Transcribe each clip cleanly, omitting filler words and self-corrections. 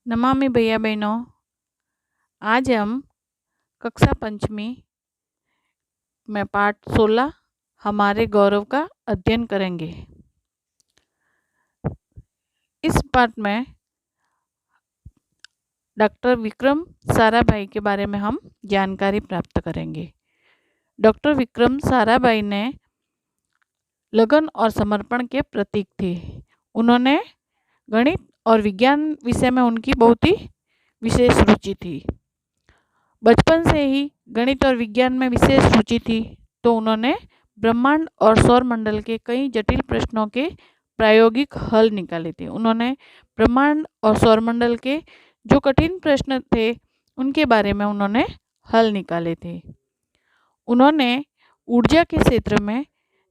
नमामि भैया बहनों। आज हम कक्षा पंचमी में पाठ 16 हमारे गौरव का अध्ययन करेंगे। इस पाठ में डॉक्टर विक्रम साराभाई के बारे में हम जानकारी प्राप्त करेंगे। डॉक्टर विक्रम साराभाई ने लगन और समर्पण के प्रतीक थे। उन्होंने गणित और विज्ञान विषय में उनकी बहुत ही विशेष रुचि थी। बचपन से ही गणित और विज्ञान में विशेष रुचि थी, तो उन्होंने ब्रह्मांड और सौर मंडल के कई जटिल प्रश्नों के प्रायोगिक हल निकाले थे। उन्होंने ब्रह्मांड और सौर मंडल के जो कठिन प्रश्न थे उनके बारे में उन्होंने हल निकाले थे। उन्होंने ऊर्जा के क्षेत्र में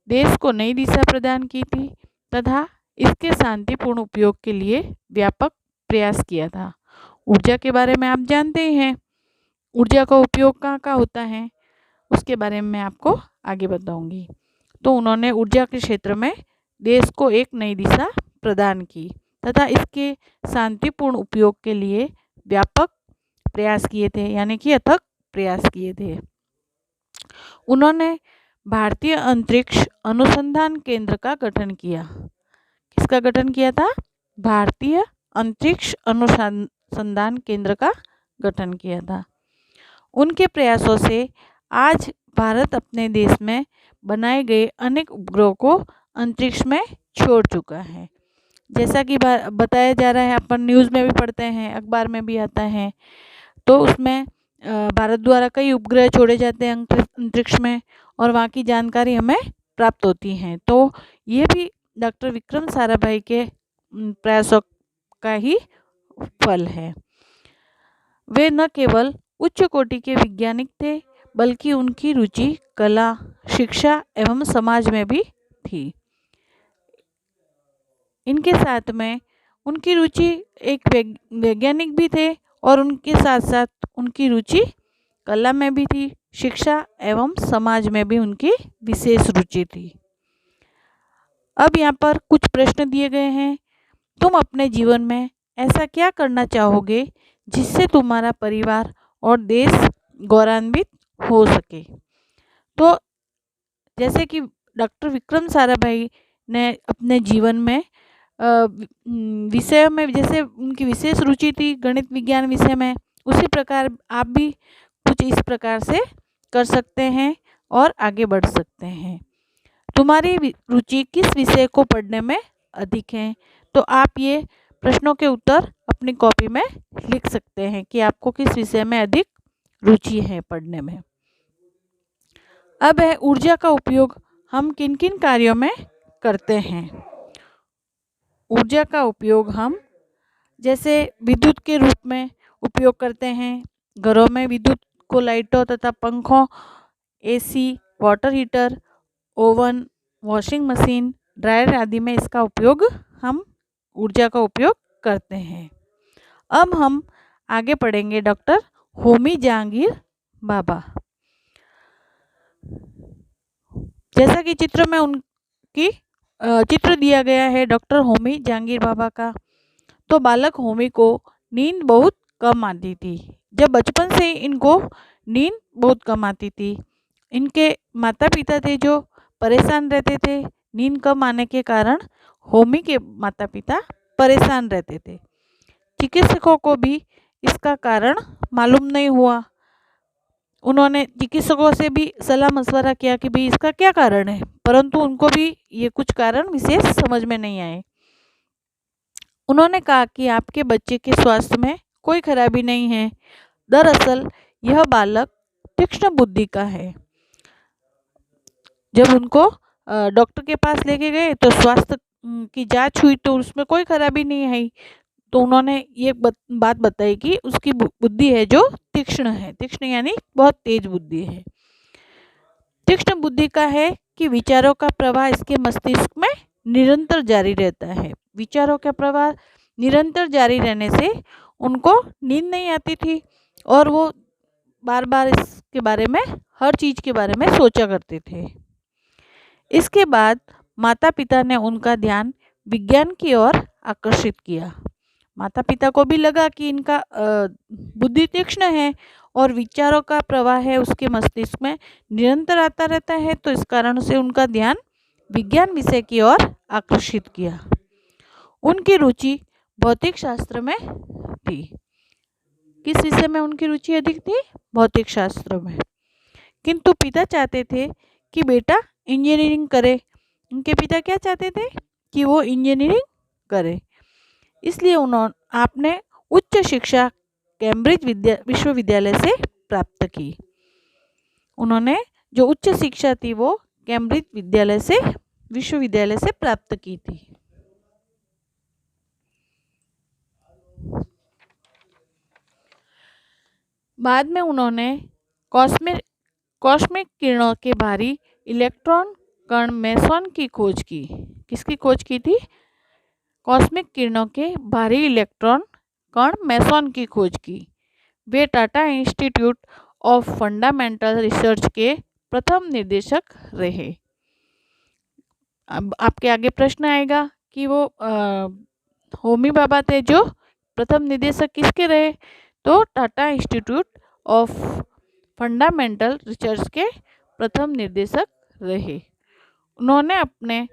देश को नई दिशा प्रदान की थी तथा इसके शांतिपूर्ण उपयोग के लिए व्यापक प्रयास किया था। ऊर्जा के बारे में आप जानते ही हैं। ऊर्जा का उपयोग कहाँ कहाँ होता है उसके बारे में मैं आपको आगे बताऊंगी। तो उन्होंने ऊर्जा के क्षेत्र में देश को एक नई दिशा प्रदान की तथा इसके शांतिपूर्ण उपयोग के लिए व्यापक प्रयास किए थे, यानी कि अथक प्रयास किए थे। उन्होंने भारतीय अंतरिक्ष अनुसंधान केंद्र का गठन किया। किसका गठन किया था? भारतीय अंतरिक्ष अनुसंधान केंद्र का गठन किया था। उनके प्रयासों से आज भारत अपने देश में बनाए गए अनेक उपग्रहों को अंतरिक्ष में छोड़ चुका है। जैसा कि बताया जा रहा है, अपन न्यूज़ में भी पढ़ते हैं, अखबार में भी आता है, तो उसमें भारत द्वारा कई उपग्रह छोड़े जाते हैं अंतरिक्ष में और वहाँ की जानकारी हमें प्राप्त होती है। तो ये भी डॉक्टर विक्रम साराभाई के प्रयासों का ही फल है। वे न केवल उच्च कोटि के वैज्ञानिक थे, बल्कि उनकी रुचि कला, शिक्षा एवं समाज में भी थी। इनके साथ में उनकी रुचि एक वैज्ञानिक भी थे और उनके साथ साथ उनकी रुचि कला में भी थी, शिक्षा एवं समाज में भी उनकी विशेष रुचि थी। अब यहाँ पर कुछ प्रश्न दिए गए हैं। तुम अपने जीवन में ऐसा क्या करना चाहोगे जिससे तुम्हारा परिवार और देश गौरवान्वित हो सके? तो जैसे कि डॉक्टर विक्रम साराभाई ने अपने जीवन में विषय में, जैसे उनकी विशेष रुचि थी गणित विज्ञान विषय में, उसी प्रकार आप भी कुछ इस प्रकार से कर सकते हैं और आगे बढ़ सकते हैं। तुम्हारी रुचि किस विषय को पढ़ने में अधिक है? तो आप ये प्रश्नों के उत्तर अपनी कॉपी में लिख सकते हैं कि आपको किस विषय में अधिक रुचि है पढ़ने में। अब है ऊर्जा का उपयोग हम किन किन कार्यों में करते हैं। ऊर्जा का उपयोग हम जैसे विद्युत के रूप में उपयोग करते हैं। घरों में विद्युत को लाइटों तथा पंखों, AC, water heater, oven, washing machine, dryer आदि में इसका उपयोग हम ऊर्जा का उपयोग करते हैं। अब हम आगे पढ़ेंगे डॉक्टर होमी जहांगीर भाभा। जैसा कि चित्र में उनकी चित्र दिया गया है डॉक्टर होमी जहांगीर भाभा का। तो बालक होमी को नींद बहुत कम आती थी। जब बचपन से ही इनको नींद बहुत कम आती थी। इनके माता पिता थे जो परेशान रहते थे। नींद कम आने के कारण होमी के माता पिता परेशान रहते थे। चिकित्सकों को भी इसका कारण मालूम नहीं हुआ। उन्होंने चिकित्सकों से भी सलाह मशवरा किया कि भाई इसका क्या कारण है, परंतु उनको भी ये कुछ कारण विशेष समझ में नहीं आए। उन्होंने कहा कि आपके बच्चे के स्वास्थ्य में कोई खराबी नहीं है, दरअसल यह बालक तीक्ष्ण बुद्धि का है। जब उनको डॉक्टर के पास लेके गए तो स्वास्थ्य की जांच हुई तो उसमें कोई खराबी नहीं आई। तो उन्होंने ये बात बताई कि उसकी बुद्धि है जो तीक्ष्ण है। तीक्ष्ण यानी बहुत तेज बुद्धि है। तीक्ष्ण बुद्धि का है कि विचारों का प्रवाह इसके मस्तिष्क में निरंतर जारी रहता है। विचारों का प्रवाह निरंतर जारी रहने से उनको नींद नहीं आती थी और वो बार बार इसके बारे में, हर चीज़ के बारे में सोचा करते थे। इसके बाद माता पिता ने उनका ध्यान विज्ञान की ओर आकर्षित किया। माता पिता को भी लगा कि इनका बुद्धि तीक्ष्ण है और विचारों का प्रवाह है उसके मस्तिष्क में निरंतर आता रहता है, तो इस कारण से उनका ध्यान विज्ञान विषय की ओर आकर्षित किया। उनकी रुचि भौतिक शास्त्र में थी। किस विषय में उनकी रुचि अधिक थी? भौतिक शास्त्र में। किंतु पिता चाहते थे कि बेटा इंजीनियरिंग करे। उनके पिता क्या चाहते थे? कि वो इंजीनियरिंग करे। इसलिए आपने उच्च शिक्षा कैम्ब्रिज विश्वविद्यालय से प्राप्त की। उन्होंने जो उच्च शिक्षा थी वो कैम्ब्रिज विश्वविद्यालय से प्राप्त की थी। बाद में उन्होंने कॉस्मिक किरणों के भारी इलेक्ट्रॉन कण मेसॉन की खोज की। किसकी खोज की थी? कॉस्मिक किरणों के भारी इलेक्ट्रॉन कण मेसॉन की खोज की। वे Tata Institute of Fundamental Research के प्रथम निदेशक रहे। अब आपके आगे प्रश्न आएगा कि वो होमी भाभा थे जो प्रथम निदेशक किसके रहे? तो Tata Institute of Fundamental Research के प्रथम निर्देशक रहे। उन्होंने अपने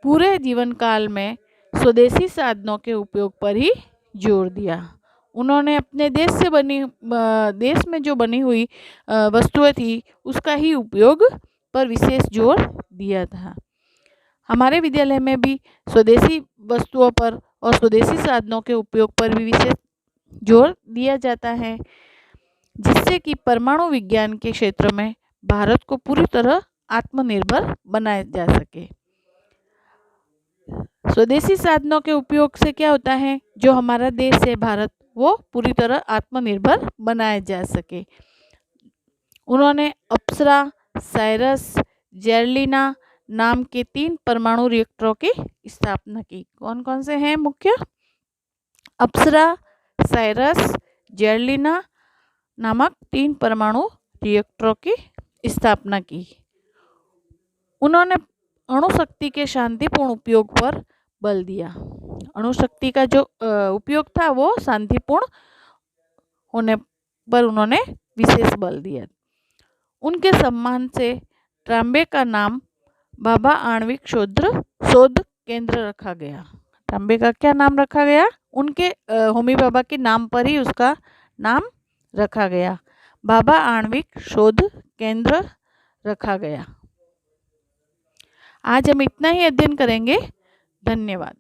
पूरे जीवन काल में स्वदेशी साधनों के उपयोग पर ही जोर दिया। उन्होंने अपने देश में जो बनी हुई वस्तुएं थी उसका ही उपयोग पर विशेष जोर दिया था। हमारे विद्यालय में भी स्वदेशी वस्तुओं पर और स्वदेशी साधनों के उपयोग पर भी विशेष जोर दिया जाता है, जिससे कि परमाणु विज्ञान के क्षेत्र में भारत को पूरी तरह आत्मनिर्भर बनाया जा सके। स्वदेशी साधनों के उपयोग से क्या होता है? जो हमारा देश है भारत, वो पूरी तरह आत्मनिर्भर बनाया जा सके। उन्होंने अप्सरा, साइरस, जेरलिना नाम के 3 परमाणु रिएक्टरों की स्थापना की। कौन कौन से हैं मुख्य? अप्सरा, साइरस, जेरलिना नामक 3 परमाणु रिएक्टरों की स्थापना की। उन्होंने अणुशक्ति के शांतिपूर्ण उपयोग पर बल दिया। अणुशक्ति का जो उपयोग था वो शांतिपूर्ण होने पर उन्होंने विशेष बल दिया। उनके सम्मान से ट्राम्बे का नाम भाभा आणविक शोध केंद्र रखा गया। ट्राम्बे का क्या नाम रखा गया? उनके होमी भाभा के नाम पर ही उसका नाम रखा गया। भाभा आणविक शोध केंद्र रखा गया। आज हम इतना ही अध्ययन करेंगे। धन्यवाद।